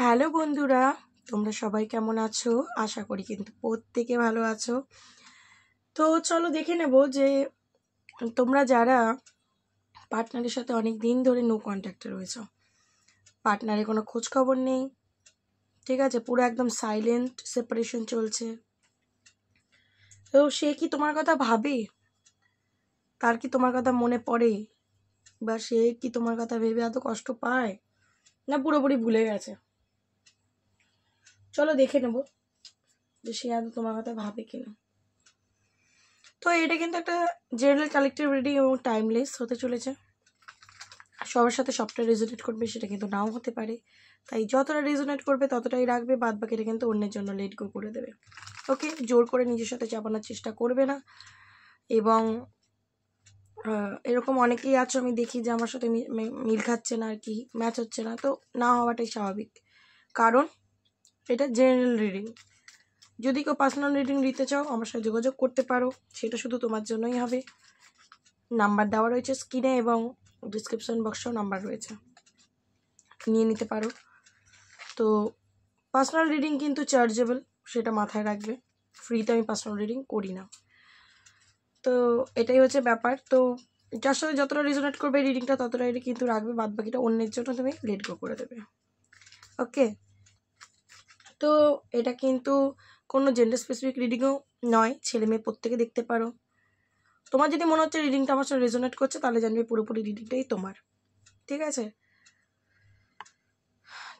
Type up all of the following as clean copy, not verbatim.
Hello বন্ধুরা, তোমরা সবাই কেমন আছো? আশা করি কিন্তু প্রত্যেকে ভালো আছো। তো চলো দেখে নেব যে তোমরা যারা পার্টনারের সাথে অনেক দিন ধরে নো কন্ট্যাক্টে রয়েছ, পার্টনারের কোনো খোঁজ খবর নেই, ঠিক আছে, পুরো একদম সাইলেন্ট সেপারেশন চলছে। তো সে কি তোমার কথা ভাবে? তার কি তোমার কথা মনে পড়ে? বা সে কি তোমার কথা ভেবে এত কষ্ট পায়, না পুরোপুরি ভুলে গেছে? চলো দেখে নেব যে সে আদৌ তোমার কথা ভাবে কিনা। তো এটা কিন্তু একটা জেনারেল কালেক্টিভ রিডিং এবং টাইমলেস হতে চলেছে। সবার সাথে সবটা রেজোনেট করবে সেটা কিন্তু নাও হতে পারে, তাই যতটা রেজোনেট করবে ততটাই রাখবে, বাদ বাকিটা কিন্তু অন্যের জন্য লেট গো করে দেবে। ওকে, জোর করে নিজের সাথে চাপানোর চেষ্টা করবে না। এবং এরকম অনেকেই আছো, আমি দেখি যে আমার সাথে মিল খাচ্ছে না আর কি, ম্যাচ হচ্ছে না, তো না হওয়াটাই স্বাভাবিক, কারণ এটা জেনারেল রিডিং। যদি কেউ পার্সোনাল রিডিং নিতে চাও আমার সাথে যোগাযোগ করতে পারো, সেটা শুধু তোমার জন্যই হবে। নাম্বার দেওয়া রয়েছে স্ক্রিনে এবং ডিসক্রিপশন বক্সেও নাম্বার রয়েছে, নিয়ে নিতে পারো। তো পার্সোনাল রিডিং কিন্তু চার্জেবল, সেটা মাথায় রাখবে। ফ্রিতে আমি পার্সোনাল রিডিং করি না। তো এটাই হচ্ছে ব্যাপার। তো যার সাথে যতটা রেজোনেট করবে রিডিংটা ততটাই কিন্তু রাখবে, বাদ বাকিটা অন্যের জন্য তুমি লেট গো করে দেবে। ওকে, তো এটা কিন্তু কোনো জেন্ডার স্পেসিফিক রিডিংও নয়, ছেলে মেয়ে প্রত্যেকে দেখতে পারো। তোমার যদি মনে হচ্ছে রিডিংটা আমার সাথে রেজোনেট করছে, তাহলে জানবে পুরোপুরি রিডিংটাই তোমার, ঠিক আছে?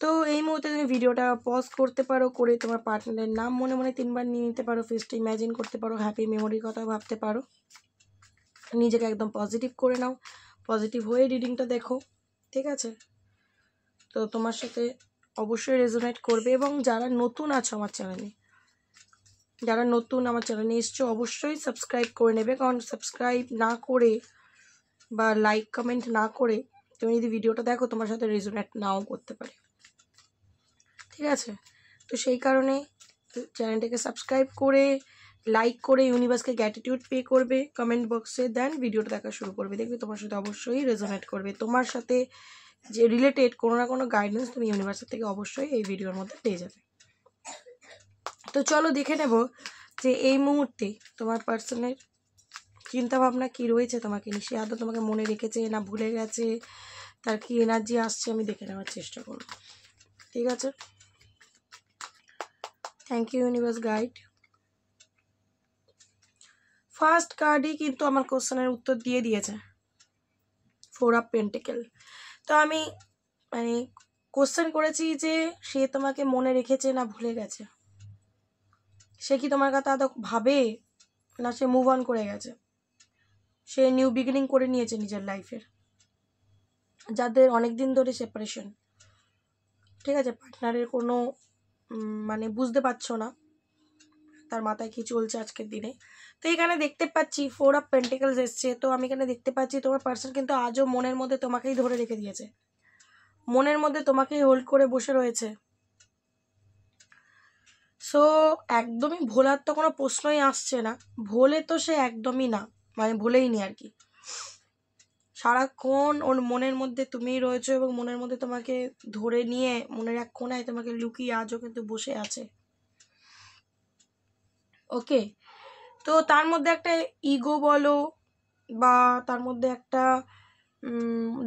তো এই মুহূর্তে তুমি ভিডিওটা পজ করতে পারো, করে তোমার পার্টনারের নাম মনে মনে 3 বার নিয়ে নিতে পারো, ফেসটা ইম্যাজিন করতে পারো, হ্যাপি মেমোরির কথা ভাবতে পারো, নিজেকে একদম পজিটিভ করে নাও, পজিটিভ হয়ে রিডিংটা দেখো, ঠিক আছে? তো তোমার সাথে অবশ্যই রেজোনেট করবে। এবং যারা নতুন আছো আমার চ্যানেলে, যারা নতুন আমার চ্যানেলে এসছো, অবশ্যই সাবস্ক্রাইব করে নেবে, কারণ সাবস্ক্রাইব না করে বা লাইক কমেন্ট না করে তুমি যদি ভিডিওটা দেখো তোমার সাথে রেজোনেট নাও করতে পারে, ঠিক আছে? তো সেই কারণে চ্যানেলটাকে সাবস্ক্রাইব করে লাইক করে ইউনিভার্সকে গ্র্যাটিটিউড পে করবে কমেন্ট বক্সে, দেন ভিডিওটা দেখা শুরু করবে, দেখবে তোমার সাথে অবশ্যই রেজোনেট করবে। তোমার সাথে যে রিলেটেড কোনো না কোনো গাইডেন্স তুমি ইউনিভার্সের থেকে অবশ্যই এই ভিডিওর মধ্যে পেয়ে যাবে। তো চলো দেখে নেব যে এই মুহূর্তে তোমার পার্সনের চিন্তাভাবনা কী রয়েছে তোমাকে নিয়ে। সে আদৌ তোমাকে মনে রেখেছে না ভুলে গেছে, তার কি এনার্জি আসছে আমি দেখে নেওয়ার চেষ্টা করব, ঠিক আছে? Thank you universe guide. First কার্ডই কিন্তু আমার কোশ্চেনের উত্তর দিয়ে দিয়েছে, 4 অফ পেন্টিকেল। তো আমি মানে কোশ্চেন করেছি যে সে তোমাকে মনে রেখেছে না ভুলে গেছে, সে কি তোমার কথা আদৌ ভাবে, না সে মুভ অন করে গেছে, সে নিউ বিগিনিং করে নিয়েছে নিজের লাইফের। যাদের অনেক দিন ধরে সেপারেশন, ঠিক আছে, পার্টনারের কোনো মানে বুঝতে পারছো না তার মাথায় কি চলছে আজকের দিনে। তো এখানে দেখতে পাচ্ছি 4 অফ পেন্টিকলস এসছে। তো আমি এখানে দেখতে পাচ্ছি তোমার পার্সন কিন্তু আজও মনের মধ্যে তোমাকেই ধরে রেখে দিয়েছে, মনের মধ্যে তোমাকেই হোল্ড করে বসে রয়েছে। সো একদমই ভোলার তো কোনো প্রশ্নই আসছে না, ভোলে তো সে একদমই না, মানে ভুলেই নি আর কি। সারাক্ষণ ওর মনের মধ্যে তুমিই রয়েছো এবং মনের মধ্যে তোমাকে ধরে নিয়ে মনের এক কোণায় তোমাকে লুকিয়ে আজও কিন্তু বসে আছে। ওকে, তো তার মধ্যে একটা ইগো বলো বা তার মধ্যে একটা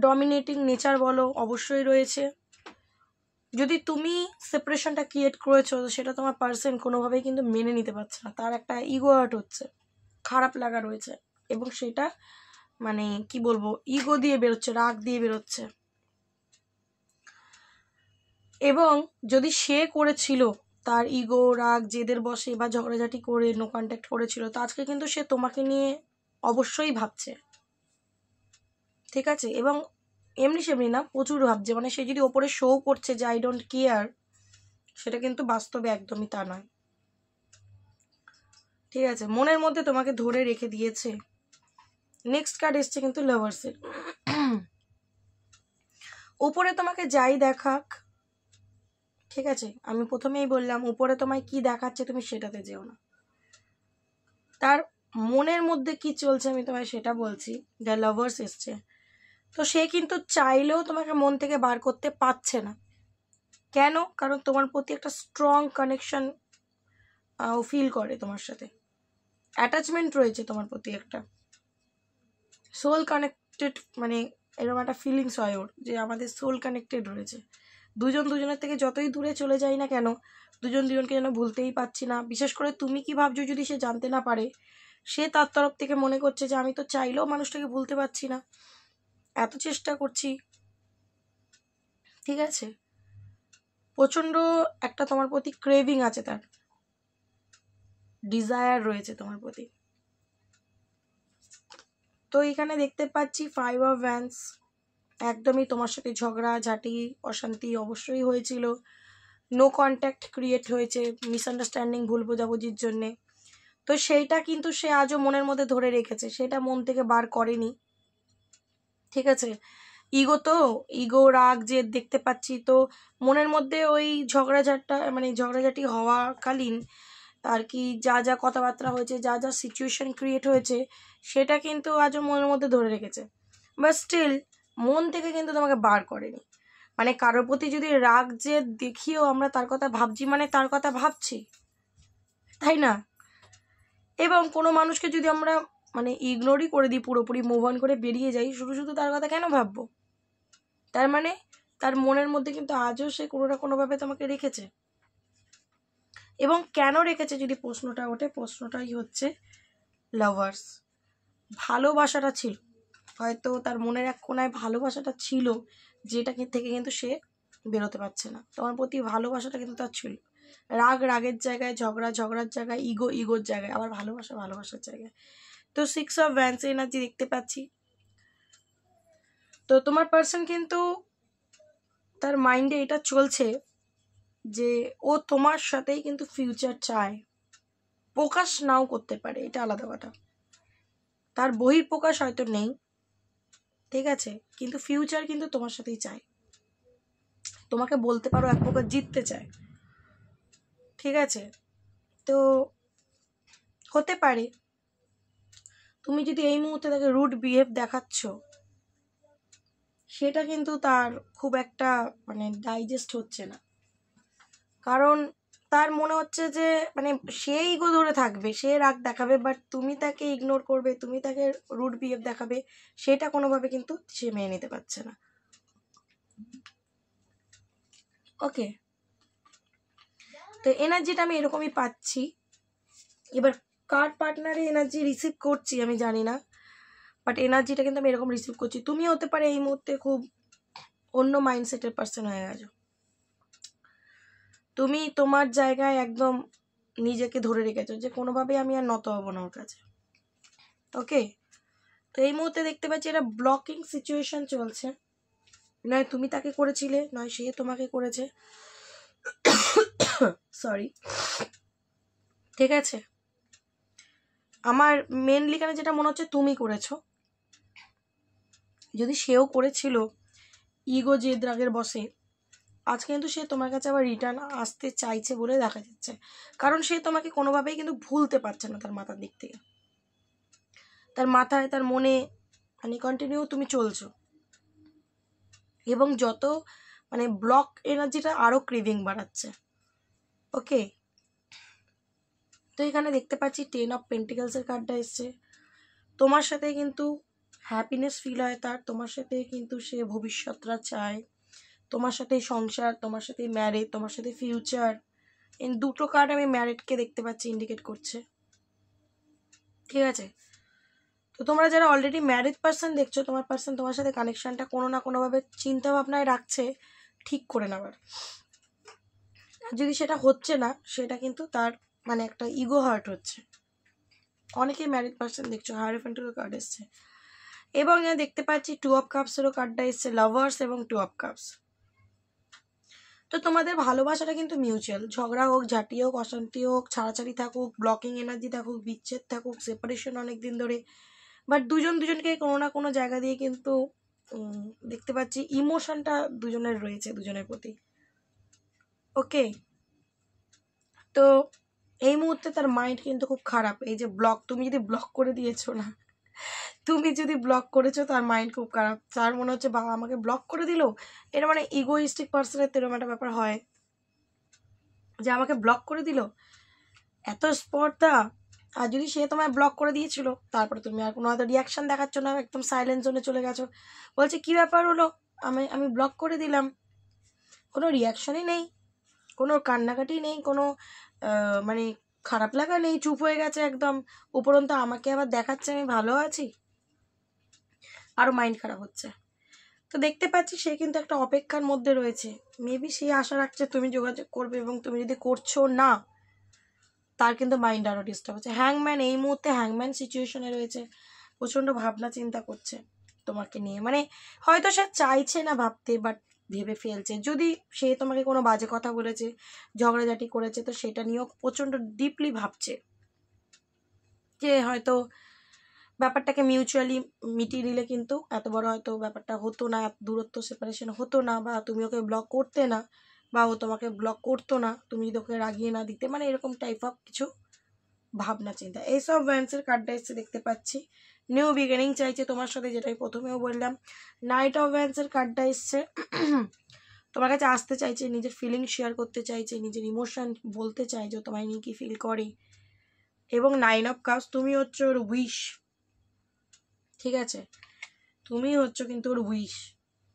ডমিনেটিং নেচার বলো অবশ্যই রয়েছে। যদি তুমি সেপারেশনটা ক্রিয়েট করেছো সেটা তোমার পার্সন কোনোভাবেই কিন্তু মেনে নিতে পারছে না, তার একটা ইগো হার্ট হচ্ছে, খারাপ লাগা রয়েছে, এবং সেটা মানে কি বলবো, ইগো দিয়ে বেরোচ্ছে, রাগ দিয়ে বেরোচ্ছে। এবং যদি সে করেছিল তার ইগো রাগ জেদের বসে বা ঝগড়াঝাটি করে নো কন্ট্যাক্ট করেছিল, তো আজকে কিন্তু সে তোমাকে নিয়ে অবশ্যই ভাবছে, ঠিক আছে? এবং এমনি সেমনি না, প্রচুর ভাবছে, মানে সে যদি ওপরে শো করছে যে আই ডোন্ট কেয়ার, সেটা কিন্তু বাস্তবে একদমই তা নয়, ঠিক আছে? মনের মধ্যে তোমাকে ধরে রেখে দিয়েছে। নেক্সট কার্ড এসছে কিন্তু লাভার্সের। উপরে তোমাকে যাই দেখাক, ঠিক আছে, আমি প্রথমেই বললাম উপরে তোমায় কি দেখাচ্ছে তুমি সেটাতে যেও না, তার মনের মধ্যে কি চলছে আমি তোমায় সেটা বলছি। দ্য লাভার্স এসছে, তো সে কিন্তু চাইলেও তোমাকে মন থেকে বার করতে পারছে না, কেন? কারণ তোমার প্রতি একটা স্ট্রং কানেকশন ফিল করে, তোমার সাথে অ্যাটাচমেন্ট রয়েছে তোমার প্রতি, একটা সোল কানেক্টেড, মানে এরকম একটা ফিলিংস হয় ওর যে আমাদের সোল কানেক্টেড রয়েছে। দুজন দুজনের থেকে যতই দূরে চলে যাই না কেন, দুজন দুজনকে যেন ভুলতেই পারছি না। বিশেষ করে তুমি কি ভাবছো যদি সে জানতে না পারে, সে তার তরফ থেকে মনে করছে যে আমি তো চাইলেও মানুষটাকে ভুলতে পারছি না, এত চেষ্টা করছি। ঠিক আছে, প্রচণ্ড একটা তোমার প্রতি ক্রেভিং আছে, তার ডিজায়ার রয়েছে তোমার প্রতি। তো এখানে দেখতে পাচ্ছি 5 অফ ভ্যান্স, একদমই তোমার সাথে ঝগড়া ঝাঁটি অশান্তি অবশ্যই হয়েছিল, নো কন্ট্যাক্ট ক্রিয়েট হয়েছে মিসআন্ডারস্ট্যান্ডিং, ভুল বোঝাবুঝির জন্যে। তো সেইটা কিন্তু সে আজও মনের মধ্যে ধরে রেখেছে, সেটা মন থেকে বার করেনি। ঠিক আছে, ইগো তো, ইগো রাগ জেদ দেখতে পাচ্ছি, তো মনের মধ্যে ওই ঝগড়াঝাটটা মানে ঝগড়াঝাটি হওয়াকালীন আর কি যা যা কথাবার্তা হয়েছে, যা যা সিচুয়েশন ক্রিয়েট হয়েছে, সেটা কিন্তু আজও মনের মধ্যে ধরে রেখেছে। বাট স্টিল মন থেকে কিন্তু তোমাকে বার করেনি। মানে কারোর প্রতি যদি রাগ যে দেখিয়েও আমরা তার কথা ভাবছি, মানে তার কথা ভাবছি, তাই না? এবং কোনো মানুষকে যদি আমরা মানে ইগনোরই করে দিই, পুরোপুরি মুভ অন করে বেরিয়ে যাই, শুধু শুধু তার কথা কেন ভাববো? তার মানে তার মনের মধ্যে কিন্তু আজও সে কোনো না কোনোভাবে তোমাকে রেখেছে। এবং কেন রেখেছে যদি প্রশ্নটা ওঠে, প্রশ্নটাই হচ্ছে লাভার্স। ভালোবাসাটা ছিল, হয়তো তার মনের এক কোনায় ভালোবাসাটা ছিল, যেটা থেকে কিন্তু সে বেরোতে পারছে না। তোমার প্রতি ভালোবাসাটা কিন্তু তার ছিল, রাগ রাগের জায়গায়, ঝগড়া ঝগড়ার জায়গায়, ইগো ইগোর জায়গায়, আবার ভালোবাসা ভালোবাসার জায়গায়। তো 6 অফ ভ্যান্স এনার্জি দেখতে পাচ্ছি। তো তোমার পার্সন কিন্তু তার মাইন্ডে এটা চলছে যে ও তোমার সাথেই কিন্তু ফিউচার চায়, প্রকাশ নাও করতে পারে, এটা আলাদা কথা, তার বহিঃপ্রকাশ হয়তো নেই, ঠিক আছে, কিন্তু ফিউচার কিন্তু তোমার সাথেই চায়, তোমাকে বলতে পারো এক প্রকার জিততে চায়। ঠিক আছে, তো হতে পারে তুমি যদি এই মুহূর্তে তাকে রুড বিহেভ দেখাচ্ছ, সেটা কিন্তু তার খুব একটা মানে ডাইজেস্ট হচ্ছে না, কারণ তার মনে হচ্ছে যে মানে সে ইগো ধরে থাকবে, সে রাগ দেখাবে, বাট তুমি তাকে ইগনোর করবে, তুমি তাকে রুড বিহেভ দেখাবে, সেটা কোনোভাবে কিন্তু সে মেনে নিতে পারছে না। ওকে, তো এনার্জিটা আমি এরকমই পাচ্ছি। এবার কার পার্টনারে এনার্জি রিসিভ করছি আমি জানি না, বাট এনার্জিটা কিন্তু আমি এরকম রিসিভ করছি। তুমি হতে পারে এই মুহূর্তে খুব অন্য মাইন্ডসেটের পার্সন হয়ে গেছো, তুমি তোমার জায়গায় একদম নিজেকে ধরে রেখেছো যে কোনোভাবেই আমি আর নত হবো না ওর কাছে। ওকে, তো এই মুহূর্তে দেখতে পাচ্ছি এটা ব্লকিং সিচুয়েশন চলছে, নয় তুমি তাকে করেছিলে, নয় সে তোমাকে করেছে, সরি। ঠিক আছে, আমার মেনলি কেন যেটা মনে হচ্ছে তুমি করেছো, যদি সেও করেছিল ইগো জেদ রাগের বসে, আজ কিন্তু সে তোমার কাছে আবার রিটার্ন আসতে চাইছে বলে দেখা যাচ্ছে, কারণ সে তোমাকে কোনোভাবেই কিন্তু ভুলতে পারছে না, তার মাথার দিক থেকে, তার মাথায় তার মনে মানে কন্টিনিউ তুমি চলছো, এবং যত মানে ব্লক এনার্জিটা আরও ক্রেভিং বাড়াচ্ছে। ওকে, তো এখানে দেখতে পাচ্ছি 10 অফ পেন্টিকলসের কার্ডটা এসছে, তোমার সাথে কিন্তু হ্যাপিনেস ফিল হয় তার, তোমার সাথে কিন্তু সে ভবিষ্যৎটা চায়, তোমার সাথে সংসার, তোমার সাথে ম্যারেজ, তোমার সাথে ফিউচার। এই দুটো কার্ড আমি ম্যারেডকে দেখতে পাচ্ছি, ইন্ডিকেট করছে। ঠিক আছে, তো তোমরা যারা অলরেডি ম্যারিড পার্সন দেখছো, তোমার পার্সন তোমার সাথে কানেকশনটা কোনো না কোনোভাবে চিন্তা ভাবনায় রাখছে ঠিক করে নেওয়ার। যদি সেটা হচ্ছে না, সেটা কিন্তু তার মানে একটা ইগো হার্ট হচ্ছে। অনেকেই ম্যারিড পার্সন দেখছো, হায়ারফ্যান্টেরও কার্ড এসছে, এবং দেখতে পাচ্ছি 2 অফ কাপসেরও কার্ডটা এসছে, লাভার্স এবং 2 অফ কাপস। তো তোমাদের ভালোবাসাটা কিন্তু মিউচুয়াল, ঝগড়া হোক, ঝাঁটি হোক, অশান্তি হোক, ছাড়াছাড়ি থাকুক, ব্লকিং এনার্জি থাকুক, বিচ্ছেদ থাকুক, সেপারেশন অনেক দিন ধরে, বাট দুজন দুজনকে কোনো না কোনো জায়গা দিয়ে কিন্তু দেখতে পাচ্ছি ইমোশনটা দুজনের রয়েছে, দুজনের প্রতি। ওকে, তো এই মুহূর্তে তার মাইন্ড কিন্তু খুব খারাপ, এই যে ব্লক, তুমি যদি ব্লক করে দিয়েছো না, তুমি যদি ব্লক করেছো, তার মাইন্ড খুব খারাপ, তার মনে হচ্ছে বাবা আমাকে ব্লক করে দিল, এটা মানে ইগোইস্টিক পার্সনের এরকম একটা ব্যাপার হয়, যে আমাকে ব্লক করে দিল, এত স্পর্ধা। আর যদি সে তোমায় ব্লক করে দিয়েছিল, তারপরে তুমি আর কোনো হয়তো রিয়াকশান দেখাচ্ছ না, একদম সাইলেন্ট জোনে চলে গেছো, বলছে কী ব্যাপার হলো, আমি ব্লক করে দিলাম, কোনো রিয়াকশানই নেই, কোনো কান্নাকাটি নেই, কোনো মানে খারাপ লাগা নেই, চুপ হয়ে গেছে একদম। উপরন্তু আমাকে আবার দেখাচ্ছে আমি ভালো আছি, আরও মাইন্ড খারাপ হচ্ছে। তো দেখতে পাচ্ছি সে কিন্তু একটা অপেক্ষার মধ্যে রয়েছে। মেবি সে আশা রাখছে তুমি যোগাযোগ করবে, এবং তুমি যদি করছো না, তার কিন্তু মাইন্ড আরও ডিস্টার্ব হচ্ছে। হ্যাংম্যান এই মুহূর্তে হ্যাংম্যান সিচুয়েশনে রয়েছে, প্রচণ্ড ভাবনা চিন্তা করছে তোমাকে নিয়ে। মানে হয়তো সে চাইছে না ভাবতে, বাট ভেবে ফেলছে। যদি সে তোমাকে কোনো বাজে কথা বলেছে, ঝগড়াঝাটি করেছে, তো সেটা নিয়েও প্রচণ্ড ডিপলি ভাবছে যে হয়তো ব্যাপারটাকে মিউচুয়ালি মিটিয়ে দিলে কিন্তু এত বড় হয়তো ব্যাপারটা হতো না, এত দূরত্ব সেপারেশন হতো না, বা তুমি ওকে ব্লক করতে না, বা ও তোমাকে ব্লক করতো না তুমি যদি ওকে রাগিয়ে না দিতে। মানে এরকম টাইপ অফ কিছু ভাবনা চিন্তা। এইসব ভ্যান্সের কার্ডটা এসে দেখতে পাচ্ছি নিউ বিগিনিং চাইছে তোমার সাথে, যেটাই প্রথমেও বললাম। নাইট অফ ভ্যান্সের কার্ডটা এসছে তোমার কাছে আসতে চাইছে, নিজের ফিলিং শেয়ার করতে চাইছে, নিজের ইমোশন বলতে চাই যে তোমায় নিয়ে কি ফিল করে। এবং 9 অফ কাপস, তুমি হচ্ছে ওর উইশ, ঠিক আছে, তুমি হচ্ছে কিন্তু ওর উইশ।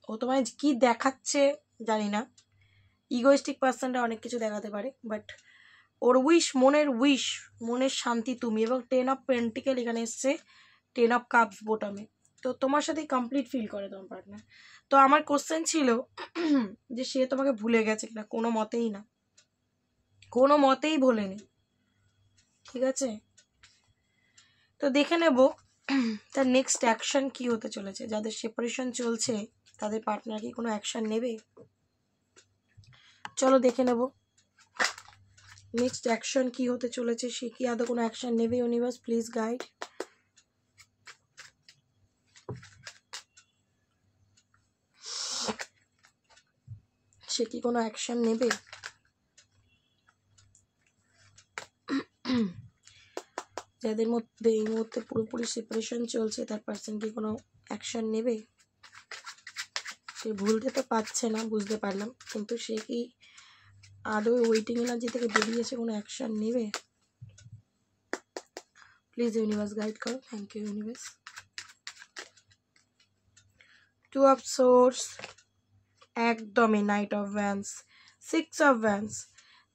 ও তোমায় কি দেখাচ্ছে জানি না, ইগোইস্টিক পার্সনটা অনেক কিছু দেখাতে পারে, বাট ওর উইশ, মনের শান্তি তুমি। এবং 10 অফ পেন্টিকেল এখানে এসছে, 10 অফ কাপস বোটমে। তো তোমার সাথে কমপ্লিট ফিল করে তোমার পার্টনার। তো আমার কোশ্চেন ছিল যে সে তোমাকে ভুলে গেছে কিনা। কোনো মতেই না, কোনো মতেই ভোলেনি, ঠিক আছে। তো দেখে নেব তার নেক্সট অ্যাকশন কি হতে চলেছে। যাদের সেপারেশন চলছে তাদের পার্টনার কি কোনো অ্যাকশন নেবে, চলো দেখে নেব নেক্সট অ্যাকশন কি হতে চলেছে। সে কি আদৌ কোনো অ্যাকশন নেবে? Universe please guide. সে কি কোনো অ্যাকশন নেবে? যাদের মধ্যে এই মুহূর্তে পুরোপুরি সেপারেশন চলছে, তার পার্সন কি কোনো অ্যাকশন নেবে? সে ভুলতে তো পারছে না, বুঝতে পারলাম, কিন্তু সে কি আদৌ ওয়েটিং এনার্জি থেকে বেরিয়ে এসে কোনো অ্যাকশন নেবে? প্লিজ ইউনিভার্স গাইড করো। Thank you universe. 2 of swords, একদমই knight of wands, 6 of wands.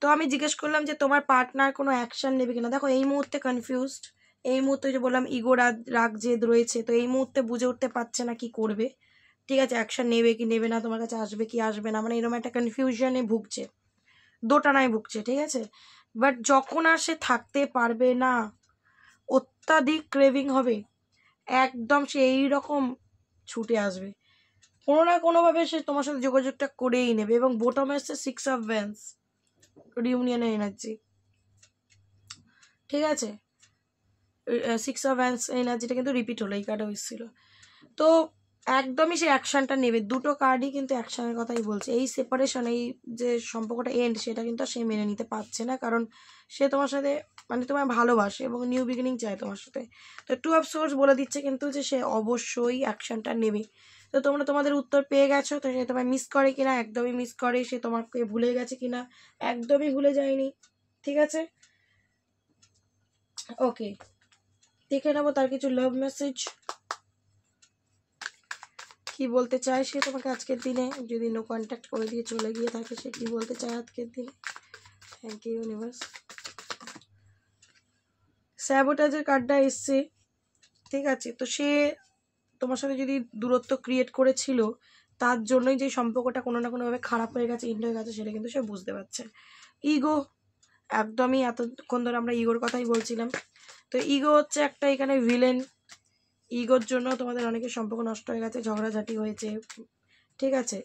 তো আমি জিজ্ঞেস করলাম যে তোমার পার্টনার কোনো অ্যাকশন নেবে কিনা। দেখো এই মুহূর্তে কনফিউজড, এই মুহূর্তে যে বললাম ইগো রাগ জেদ রয়েছে, তো এই মুহূর্তে বুঝে উঠতে পারছে না কি করবে, ঠিক আছে, অ্যাকশন নেবে কি নেবে না, তোমার কাছে আসবে কি আসবে না, মানে এরকম একটা কনফিউশনে ভুগছে, দোটানায় ভুগছে, ঠিক আছে। বাট যখন আর সে থাকতে পারবে না, অত্যাধিক ক্রেভিং হবে, একদম সে এইরকম ছুটে আসবে, কোনো না কোনোভাবে সে তোমার সাথে যোগাযোগটা করেই নেবে। এবং বোটমে এসছে 6 অফ ভ্যান্স, রিউনিয়নের এনার্জি, ঠিক আছে। 6 অফ ভ্যান্স এনার্জিটা কিন্তু রিপিট হলো, এই কার্ডও এসেছিল। তো একদমই সে অ্যাকশনটা নেবে, দুটো কার্ডই কিন্তু অ্যাকশনের কথাই বলছে। এই সেপারেশন, এই যে সম্পর্কটা এন্ড, সেটা কিন্তু সে মেনে নিতে পারছে না, কারণ সে তোমার সাথে মানে তোমায় ভালোবাসে এবং নিউ বিগিনিং চায় তোমার সাথে। তো 2 অফ সোর্স বলে দিচ্ছে কিন্তু যে সে অবশ্যই অ্যাকশনটা নেবে। তো তোমরা তোমাদের উত্তর পেয়ে গেছো। তো সে তোমায় মিস করে কিনা, একদমই মিস করে। সে তোমাকে ভুলে গেছে কিনা, একদমই ভুলে যায়নি, ঠিক আছে। ওকে, দেখে নেবো তার কিছু লাভ মেসেজ কি বলতে চায় সে তোমাকে আজকের দিনে। যদি নো কন্ট্যাক্ট করে দিয়ে চলে গিয়ে থাকে, সে কি বলতে চায় আজকের দিনে। Thank you universe. স্যাবোটাজের কার্ডটা এসছে, ঠিক আছে। তো সে তোমার সাথে যদি দূরত্ব ক্রিয়েট করেছিল, তার জন্যই যে সম্পর্কটা কোনো না কোনোভাবে খারাপ হয়ে গেছে, এন্ড হয়ে গেছে, সেটা কিন্তু সে বুঝতে পারছে। ইগো, একদমই এতক্ষণ ধরে আমরা ইগোর কথাই বলছিলাম। তো ইগো হচ্ছে একটা এখানে ভিলেন। ইগোর জন্য তোমাদের অনেকের সম্পর্ক নষ্ট হয়ে গেছে, ঝগড়াঝাটি হয়েছে, ঠিক আছে।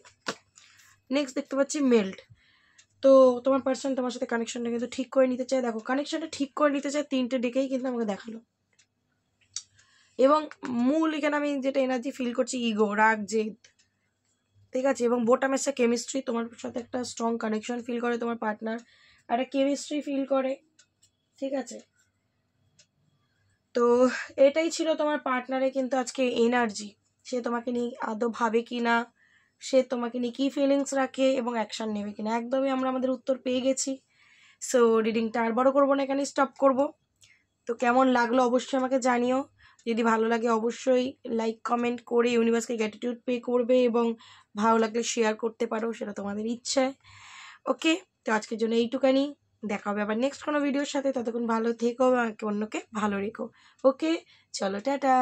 নেক্সট দেখতে পাচ্ছি মেল্ট। তো তোমার পার্সন তোমার সাথে কানেকশনটা কিন্তু ঠিক করে নিতে চায়। দেখো কানেকশনটা ঠিক করে নিতে চায়, 3টে ডেকেই কিন্তু আমাকে দেখালো। এবং মূল এখানে আমি যেটা এনার্জি ফিল করছি, ইগো, রাগ, জেদ, ঠিক আছে। এবং বোটামের সাথে কেমিস্ট্রি, তোমার সাথে একটা স্ট্রং কানেকশন ফিল করে তোমার পার্টনার, একটা কেমিস্ট্রি ফিল করে, ঠিক আছে। তো এটাই ছিল তোমার পার্টনারে কিন্তু আজকে এনার্জি। সে তোমাকে নিয়ে আদৌ ভাবে কি না, সে তোমাকে নিয়ে কী ফিলিংস রাখে এবং অ্যাকশান নেবে কিনা, একদমই আমরা আমাদের উত্তর পেয়ে গেছি। সো রিডিংটা আর বড় করবো না, এখানে স্টপ করব। তো কেমন লাগলো অবশ্যই আমাকে জানিও। যদি ভালো লাগে অবশ্যই লাইক কমেন্ট করে ইউনিভার্সকে গ্র্যাটিটিউড পে করবে, এবং ভালো লাগলে শেয়ার করতে পারো, সেটা তোমাদের ইচ্ছে। ওকে, তো আজকের জন্য এইটুকানি। দেখা হবে আবার নেক্সট কোনো ভিডিওর সাথে। ততক্ষণ ভালো থেকো, আমাকে অন্যকে ভালো রেখো। ওকে, চলো টাটা।